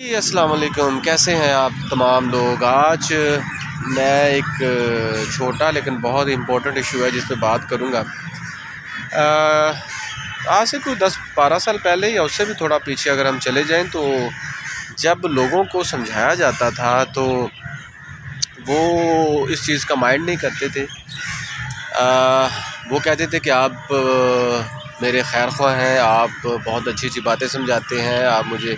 جی السلام علیکم، کیسے ہیں آپ تمام لوگ؟ آج میں ایک چھوٹا لیکن بہت امپورٹنٹ ایشو ہے جس پہ بات کروں گا۔ آج سے کوئی 10-12 سال پہلے یا اس سے بھی تھوڑا پیچھے اگر ہم چلے جائیں تو جب لوگوں کو سمجھایا جاتا تھا تو وہ اس چیز کا مائنڈ نہیں کرتے تھے۔ وہ کہتے تھے کہ آپ میرے خیر خواہ ہیں، آپ بہت اچھی اچھی باتیں سمجھاتے ہیں، آپ مجھے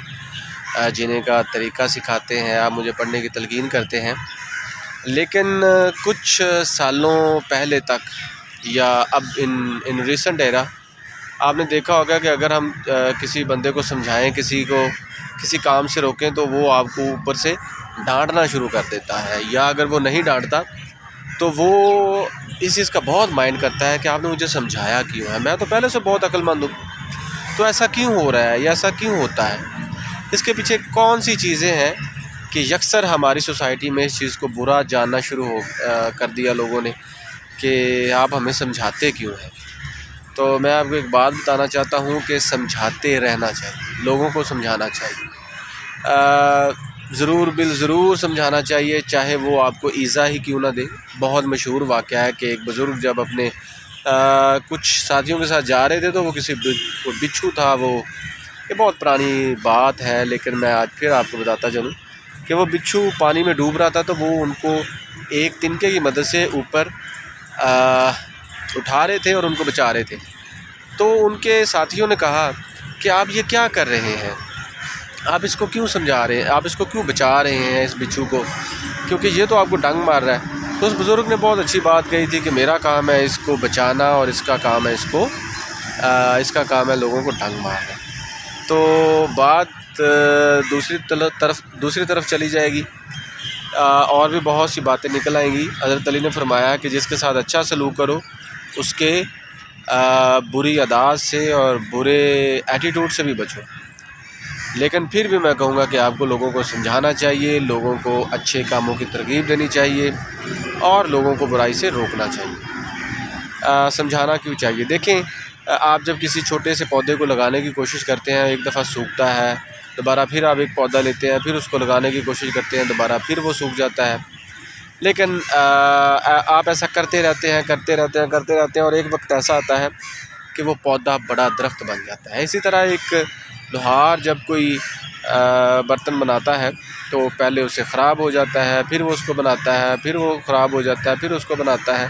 جینے کا طریقہ سکھاتے ہیں، آپ مجھے پڑھنے کی تلقین کرتے ہیں۔ لیکن کچھ سالوں پہلے تک یا اب ان ریسنٹ ایرا آپ نے دیکھا ہوگا کہ اگر ہم کسی بندے کو سمجھائیں، کسی کو کسی کام سے روکیں تو وہ آپ کو اوپر سے ڈانٹنا شروع کر دیتا ہے، یا اگر وہ نہیں ڈانٹتا تو وہ اس چیز کا بہت مائنڈ کرتا ہے کہ آپ نے مجھے سمجھایا کیوں ہے، میں تو پہلے سے بہت عقل مند ہوں، تو ایسا کیوں ہو رہا ہے یا ایسا کیوں ہوتا ہے؟ اس کے پیچھے کون سی چیزیں ہیں کہ یکسر ہماری سوسائٹی میں اس چیز کو برا جاننا شروع کر دیا لوگوں نے کہ آپ ہمیں سمجھاتے کیوں ہیں؟ تو میں آپ کو ایک بات بتانا چاہتا ہوں کہ سمجھاتے رہنا چاہیے، لوگوں کو سمجھانا چاہیے، ضرور سمجھانا چاہیے، چاہے وہ آپ کو ایذا ہی کیوں نہ دے۔ بہت مشہور واقعہ ہے کہ ایک بزرگ جب اپنے کچھ ساتھیوں کے ساتھ جا رہے تھے تو وہ کسی بچھو تھا، وہ یہ بہت پرانی بات ہے لیکن میں آج پھر آپ کو بتاتا چلوں کہ وہ بچھو پانی میں ڈوب رہا تھا تو وہ ان کو ایک تنکے کی مدد سے اوپر اٹھا رہے تھے اور ان کو بچا رہے تھے۔ تو ان کے ساتھیوں نے کہا کہ آپ یہ کیا کر رہے ہیں، آپ اس کو کیوں سمجھا رہے ہیں، آپ اس کو کیوں بچا رہے ہیں اس بچھو کو، کیونکہ یہ تو آپ کو ڈنگ مار رہا ہے۔ تو اس بزرگ نے بہت اچھی بات کہی تھی کہ میرا کام ہے اس کو بچانا اور اس کا کام ہے اس کا کام ہے لوگوں کو ڈنگ مارنا۔ تو بات دوسری طرف چلی جائے گی، اور بھی بہت سی باتیں نکل آئیں گی۔ حضرت علی نے فرمایا کہ جس کے ساتھ اچھا سلوک کرو اس کے بری عادات سے اور برے ایٹیٹیوڈ سے بھی بچو، لیکن پھر بھی میں کہوں گا کہ آپ کو لوگوں کو سمجھانا چاہیے، لوگوں کو اچھے کاموں کی ترغیب دینی چاہیے اور لوگوں کو برائی سے روکنا چاہیے۔ سمجھانا کیوں چاہیے؟ دیکھیں، آپ جب کسی چھوٹے سے پودے کو لگانے کی کوشش کرتے ہیں، ایک دفعہ سوکھتا ہے، دوبارہ پھر آپ ایک پودا لیتے ہیں، پھر اس کو لگانے کی کوشش کرتے ہیں، دوبارہ پھر وہ سوکھ جاتا ہے، لیکن آپ ایسا کرتے رہتے ہیں اور ایک وقت ایسا آتا ہے کہ وہ پودا بڑا درخت بن جاتا ہے۔ اسی طرح ایک لوہار جب کوئی برتن بناتا ہے تو پہلے اسے خراب ہو جاتا ہے، پھر وہ اس کو بناتا ہے، پھر وہ خراب ہو جاتا ہے، پھر اس کو بناتا ہے،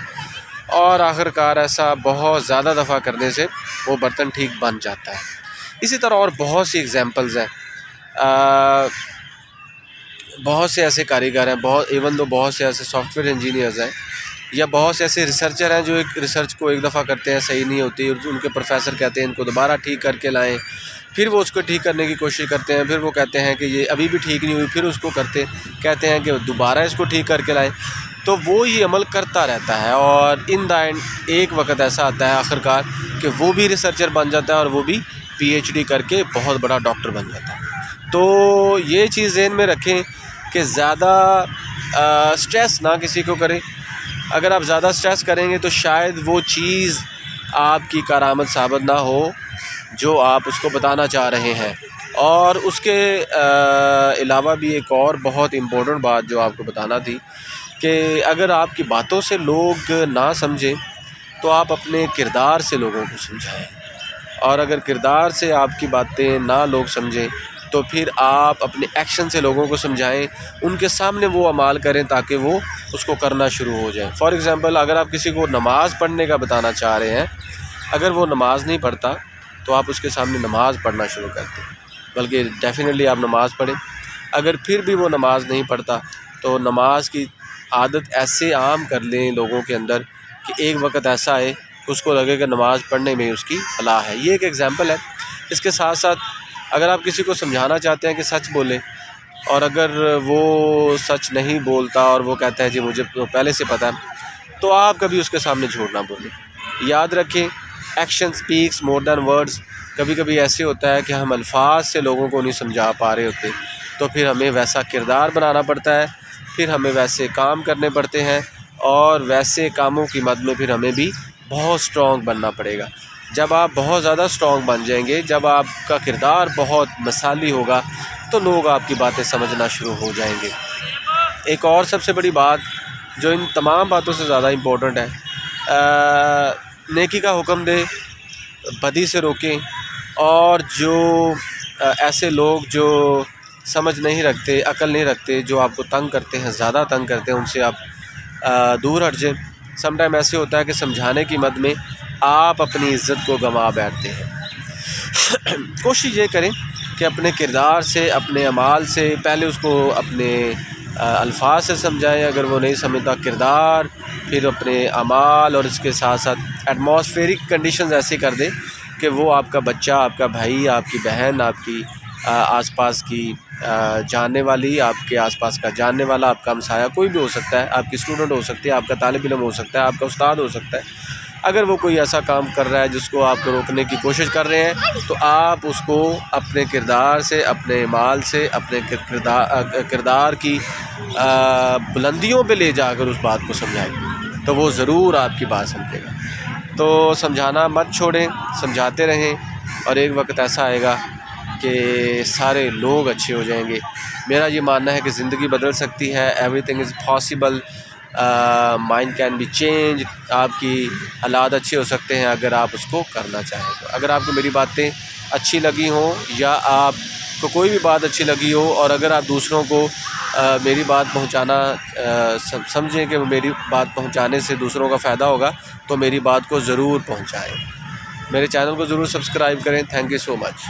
اور آخرکار ایسا بہت زیادہ دفعہ کرنے سے وہ برتن ٹھیک بن جاتا ہے۔ اسی طرح اور بہت سی ایگزامپلز ہیں، بہت سے ایسے کاریگر ہیں، بہت سے ایسے سافٹ ویئر انجینئرز ہیں، یا بہت سے ایسے ریسرچر ہیں جو ایک ریسرچ کو ایک دفعہ کرتے ہیں، صحیح نہیں ہوتی، ان کے پروفیسر کہتے ہیں ان کو دوبارہ ٹھیک کر کے لائیں، پھر وہ اس کو ٹھیک کرنے کی کوشش کرتے ہیں، پھر وہ کہتے ہیں کہ یہ ابھی بھی ٹھیک نہیں ہوئی، پھر اس کو کہتے ہیں کہ دوبارہ اس کو ٹھیک کر کے لائیں، تو وہ یہ عمل کرتا رہتا ہے، اور ان دا اینڈ ایک وقت ایسا آتا ہے آخرکار کہ وہ بھی ریسرچر بن جاتا ہے اور وہ بھی PhD کر کے بہت بڑا ڈاکٹر بن جاتا ہے۔ تو یہ چیز ذہن میں رکھیں کہ زیادہ سٹریس نہ کسی کو کریں۔ اگر آپ زیادہ سٹریس کریں گے تو شاید وہ چیز آپ کی کارآمد ثابت نہ ہو جو آپ اس کو بتانا چاہ رہے ہیں۔ اور اس کے علاوہ بھی ایک اور بہت امپورٹنٹ بات جو آپ کو بتانا تھی کہ اگر آپ کی باتوں سے لوگ نہ سمجھیں تو آپ اپنے کردار سے لوگوں کو سمجھائیں، اور اگر کردار سے آپ کی باتیں نہ لوگ سمجھیں تو پھر آپ اپنے ایکشن سے لوگوں کو سمجھائیں، ان کے سامنے وہ اعمال کریں تاکہ وہ اس کو کرنا شروع ہو جائیں۔ فار ایگزامپل، اگر آپ کسی کو نماز پڑھنے کا بتانا چاہ رہے ہیں، اگر وہ نماز نہیں پڑھتا تو آپ اس کے سامنے نماز پڑھنا شروع کر دیں، بلکہ ڈیفینیٹلی آپ نماز پڑھیں۔ اگر پھر بھی وہ نماز نہیں پڑھتا تو نماز کی عادت ایسے عام کر لیں لوگوں کے اندر کہ ایک وقت ایسا آئے کہ اس کو لگے کہ نماز پڑھنے میں اس کی فلاح ہے۔ یہ ایک ایگزامپل ہے۔ اس کے ساتھ ساتھ اگر آپ کسی کو سمجھانا چاہتے ہیں کہ سچ بولیں، اور اگر وہ سچ نہیں بولتا اور وہ کہتا ہے جی مجھے تو پہلے سے پتہ ہے، تو آپ کبھی اس کے سامنے جھوٹ نہ بولیں۔ یاد رکھیں، ایکشن سپیکس مور دین ورڈز۔ کبھی کبھی ایسے ہوتا ہے کہ ہم الفاظ سے لوگوں کو نہیں سمجھا پا رہے ہوتے، تو پھر ہمیں ویسا کردار بنانا پڑتا ہے، پھر ہمیں ویسے کام کرنے پڑتے ہیں، اور ویسے کاموں کی مد میں پھر ہمیں بھی بہت سٹرونگ بننا پڑے گا۔ جب آپ بہت زیادہ سٹرونگ بن جائیں گے، جب آپ کا کردار بہت مثالی ہوگا، تو لوگ آپ کی باتیں سمجھنا شروع ہو جائیں گے۔ ایک اور سب سے بڑی بات جو ان تمام باتوں سے زیادہ امپورٹنٹ ہے، نیکی کا حکم دے، بدی سے روکیں، اور جو ایسے لوگ جو سمجھ نہیں رکھتے، عقل نہیں رکھتے، جو آپ کو تنگ کرتے ہیں، زیادہ تنگ کرتے ہیں، ان سے آپ دور ہٹ جائیں۔ سم ٹائم ایسے ہوتا ہے کہ سمجھانے کی مد میں آپ اپنی عزت کو گنوا بیٹھتے ہیں۔ کوشش یہ کریں کہ اپنے کردار سے، اپنے اعمال سے، پہلے اس کو اپنے الفاظ سے سمجھائیں، اگر وہ نہیں سمجھتا کردار، پھر اپنے اعمال، اور اس کے ساتھ ساتھ ایٹماسفیرک کنڈیشنز ایسی کر دیں کہ وہ آپ کا بچہ، آپ کا بھائی، آپ کی بہن، آپ کی آس پاس کی جاننے والی، آپ کے آس پاس کا جاننے والا، آپ کا ہمسایہ، کوئی بھی ہو سکتا ہے، آپ کی اسٹوڈنٹ ہو سکتی ہے، آپ کا طالب علم ہو سکتا ہے، آپ کا استاد ہو سکتا ہے، اگر وہ کوئی ایسا کام کر رہا ہے جس کو آپ کو روکنے کی کوشش کر رہے ہیں، تو آپ اس کو اپنے کردار سے، اپنے اعمال سے، اپنے کردار کی بلندیوں پہ لے جا کر اس بات کو سمجھائیں، تو وہ ضرور آپ کی بات سمجھے گا۔ تو سمجھانا مت چھوڑیں، سمجھاتے رہیں، اور ایک وقت ایسا آئے گا کہ سارے لوگ اچھے ہو جائیں گے۔ میرا یہ ماننا ہے کہ زندگی بدل سکتی ہے، everything is possible, mind can be change, آپ کی حالات اچھے ہو سکتے ہیں اگر آپ اس کو کرنا چاہیں تو۔ اگر آپ کو میری باتیں اچھی لگی ہوں، یا آپ کو کوئی بھی بات اچھی لگی ہو، اور اگر آپ دوسروں کو میری بات پہنچانا سمجھیں کہ میری بات پہنچانے سے دوسروں کا فائدہ ہوگا، تو میری بات کو ضرور پہنچائیں۔ میرے چینل کو ضرور سبسکرائب کریں۔ Thank you so much.